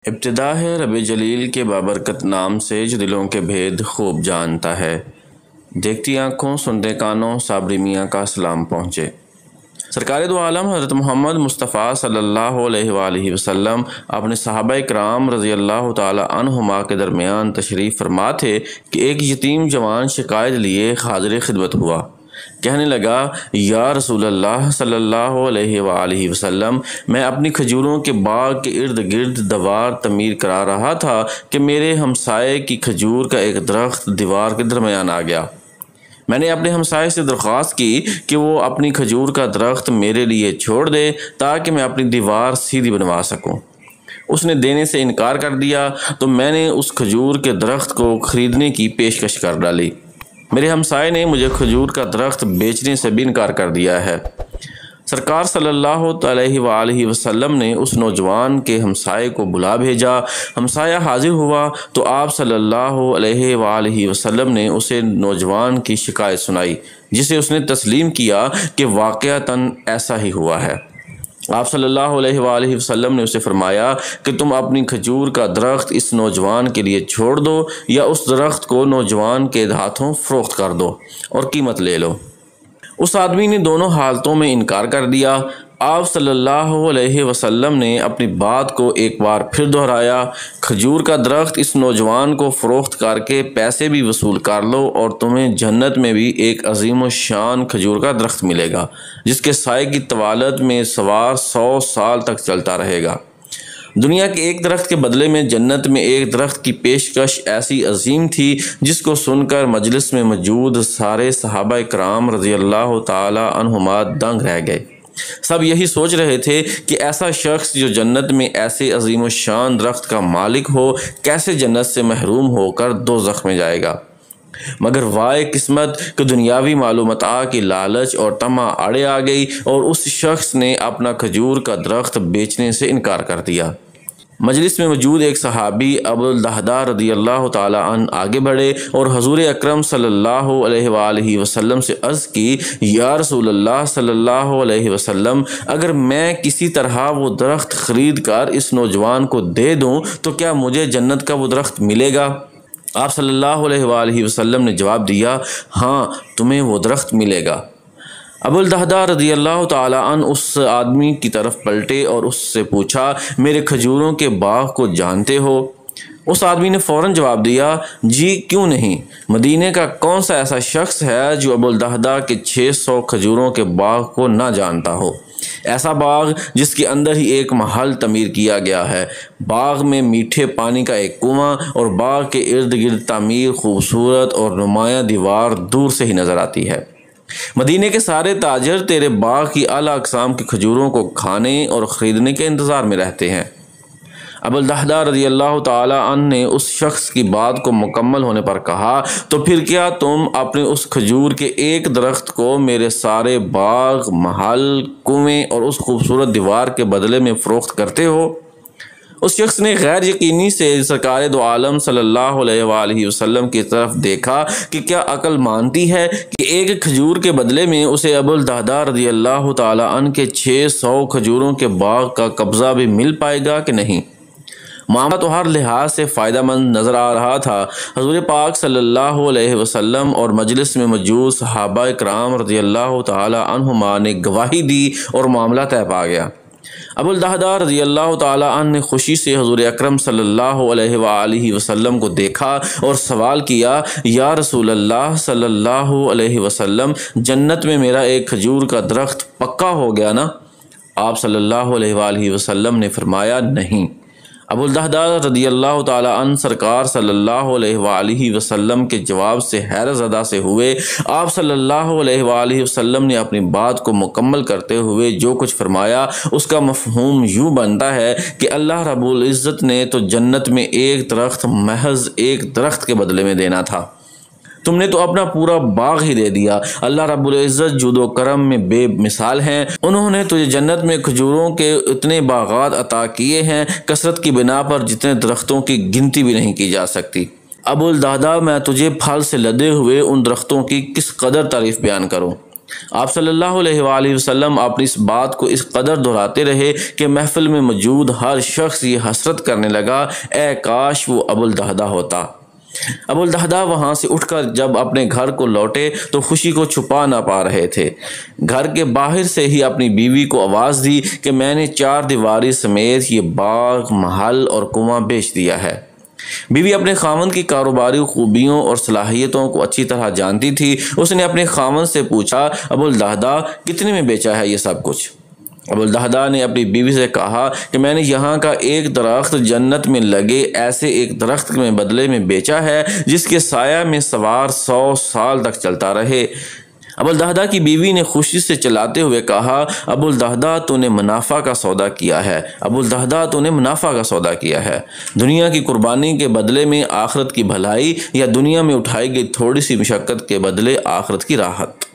ابتدا ہے رب جلیل کے بابرکت نام سے جو دلوں کے بھید خوب جانتا ہے۔ دیکھتی آنکھوں سنتے کانوں صابری میاں کا سلام پہنچے۔ سرکار دو عالم حضرت محمد مصطفیٰ صلی اللہ علیہ وآلہ وسلم اپنے صحابہ کرام رضی اللہ تعالی عنہما کے درمیان تشریف فرما تھے کہ ایک یتیم جوان شکایت لیے حاضر خدمت ہوا۔ کہنے لگا، یا رسول اللہ صلی اللہ علیہ وآلہ وسلم، میں اپنی کھجوروں کے باغ کے ارد گرد دیوار تعمیر کرا رہا تھا کہ میرے ہمسائے کی کھجور کا ایک درخت دیوار کے درمیان آ گیا۔ میں نے اپنے ہمسائے سے درخواست کی کہ وہ اپنی کھجور کا درخت میرے لیے چھوڑ دے تاکہ میں اپنی دیوار سیدھی بنوا سکوں۔ اس نے دینے سے انکار کر دیا تو میں نے اس کھجور کے درخت کو خریدنے کی پیشکش کر ڈالی۔ میرے ہمسائے نے مجھے کھجور کا درخت بیچنے سے بھی انکار کر دیا ہے۔ سرکار صلی اللہ علیہ وآلہ وسلم نے اس نوجوان کے ہمسائے کو بلا بھیجا۔ ہمسایہ حاضر ہوا تو آپ صلی اللہ علیہ وآلہ وسلم نے اسے نوجوان کی شکایت سنائی، جسے اس نے تسلیم کیا کہ واقعتاً ایسا ہی ہوا ہے۔ آپ صلی اللہ علیہ وآلہ وسلم نے اسے فرمایا کہ تم اپنی کھجور کا درخت اس نوجوان کے لیے چھوڑ دو یا اس درخت کو نوجوان کے ہاتھوں فروخت کر دو اور قیمت لے لو۔ اس آدمی نے دونوں حالتوں میں انکار کر دیا۔ آپ صلی اللہ علیہ وسلم نے اپنی بات کو ایک بار پھر دہرایا، کھجور کا درخت اس نوجوان کو فروخت کر کے پیسے بھی وصول کر لو اور تمہیں جنت میں بھی ایک عظیم الشان کھجور کا درخت ملے گا جس کے سائے کی طوالت میں سوار 100 سال تک چلتا رہے گا۔ دنیا کے ایک درخت کے بدلے میں جنت میں ایک درخت کی پیشکش ایسی عظیم تھی جس کو سن کر مجلس میں موجود سارے صحابہ کرام رضی اللہ تعالی عنہما دنگ رہ گئے۔ سب یہی سوچ رہے تھے کہ ایسا شخص جو جنت میں ایسے عظیم الشان درخت کا مالک ہو کیسے جنت سے محروم ہو کر دوزخ میں جائے گا۔ مگر وائے قسمت کہ دنیاوی معلومات کی لالچ اور طمع آڑے آ گئی اور اس شخص نے اپنا کھجور کا درخت بیچنے سے انکار کر دیا۔ مجلس میں موجود ایک صحابی ابو الدہداء رضی اللہ تعالی عنہ آگے بڑھے اور حضور اکرم صلی اللہ علیہ وآلہ وسلم سے عرض کی، یا رسول اللہ صلی اللہ علیہ وسلم، اگر میں کسی طرح وہ درخت خرید کر اس نوجوان کو دے دوں تو کیا مجھے جنت کا وہ درخت ملے گا؟ آپ صلی اللہ علیہ وآلہ وسلم نے جواب دیا، ہاں تمہیں وہ درخت ملے گا۔ ابو الدہداء رضی اللہ تعالی عنہ اس آدمی کی طرف پلٹے اور اس سے پوچھا، میرے کھجوروں کے باغ کو جانتے ہو؟ اس آدمی نے فوراً جواب دیا، جی کیوں نہیں، مدینے کا کون سا ایسا شخص ہے جو ابو الدہداء کے 600 کھجوروں کے باغ کو نہ جانتا ہو؟ ایسا باغ جس کے اندر ہی ایک محل تعمیر کیا گیا ہے، باغ میں میٹھے پانی کا ایک کنواں اور باغ کے ارد گرد تعمیر خوبصورت اور نمایاں دیوار دور سے ہی نظر آتی ہے۔ مدینے کے سارے تاجر تیرے باغ کی اعلیٰ اقسام کی کھجوروں کو کھانے اور خریدنے کے انتظار میں رہتے ہیں۔ ابو الدہداء رضی اللہ تعالی عنہ نے اس شخص کی بات کو مکمل ہونے پر کہا، تو پھر کیا تم اپنے اس کھجور کے ایک درخت کو میرے سارے باغ، محل، کنویں اور اس خوبصورت دیوار کے بدلے میں فروخت کرتے ہو؟ اس شخص نے غیر یقینی سے سرکار دو عالم صلی اللہ علیہ وآلہ وسلم کی طرف دیکھا کہ کیا عقل مانتی ہے کہ ایک کھجور کے بدلے میں اسے ابو الدہداء رضی اللہ تعالی عنہ کے 600 کھجوروں کے باغ کا قبضہ بھی مل پائے گا کہ نہیں؟ معاملہ تو ہر لحاظ سے فائدہ مند نظر آ رہا تھا۔ حضور پاک صلی اللہ علیہ وسلم اور مجلس میں موجود صحابہ کرام رضی اللہ تعالی عنہما نے گواہی دی اور معاملہ طے پا گیا۔ ابو الدہداء رضی اللہ تعالی عنہ نے خوشی سے حضور اکرم صلی اللہ علیہ وآلہ وسلم کو دیکھا اور سوال کیا، یا رسول اللہ صلی اللہ علیہ وسلم، جنت میں میرا ایک کھجور کا درخت پکا ہو گیا نا؟ آپ صلی اللہ علیہ وآلہ وسلم نے فرمایا، نہیں۔ ابو الدہداء رضی اللہ تعالی عنہ سرکار صلی اللہ علیہ وآلہ وسلم کے جواب سے حیرت زدہ سے ہوئے۔ آپ صلی اللہ علیہ وآلہ وسلم نے اپنی بات کو مکمل کرتے ہوئے جو کچھ فرمایا اس کا مفہوم یوں بنتا ہے کہ اللہ رب العزت نے تو جنت میں ایک درخت محض ایک درخت کے بدلے میں دینا تھا، تم نے تو اپنا پورا باغ ہی دے دیا۔ اللہ رب العزت جود و کرم میں بے مثال ہیں، انہوں نے تجھے جنت میں کھجوروں کے اتنے باغات عطا کیے ہیں کثرت کی بنا پر جتنے درختوں کی گنتی بھی نہیں کی جا سکتی۔ ابو الدہداء، میں تجھے پھل سے لدے ہوئے ان درختوں کی کس قدر تعریف بیان کروں؟ آپ صلی اللہ علیہ وآلہ وسلم اپنی اس بات کو اس قدر دہراتے رہے کہ محفل میں موجود ہر شخص یہ حسرت کرنے لگا، اے کاش وہ ابو الدہدہ ہوتا۔ ابو الدہدہ وہاں سے اٹھ کر جب اپنے گھر کو لوٹے تو خوشی کو چھپا نہ پا رہے تھے۔ گھر کے باہر سے ہی اپنی بیوی کو آواز دی کہ میں نے 4 دیواری سمیت یہ باغ، محل اور کنواں بیچ دیا ہے۔ بیوی اپنے خاوند کی کاروباری خوبیوں اور صلاحیتوں کو اچھی طرح جانتی تھی۔ اس نے اپنے خاوند سے پوچھا، ابو الدہدہ کتنے میں بیچا ہے یہ سب کچھ؟ ابو الدہدہ نے اپنی بیوی سے کہا کہ میں نے یہاں کا ایک درخت جنت میں لگے ایسے ایک درخت میں بدلے میں بیچا ہے جس کے سایہ میں سوار 100 سال تک چلتا رہے۔ ابو الدہدہ کی بیوی نے خوشی سے چلاتے ہوئے کہا، ابو الدہدہ تو نے منافع کا سودا کیا ہے، ابو الدہدہ تو نے منافع کا سودا کیا ہے۔ دنیا کی قربانی کے بدلے میں آخرت کی بھلائی، یا دنیا میں اٹھائی گئی تھوڑی سی مشقت کے بدلے آخرت کی راحت۔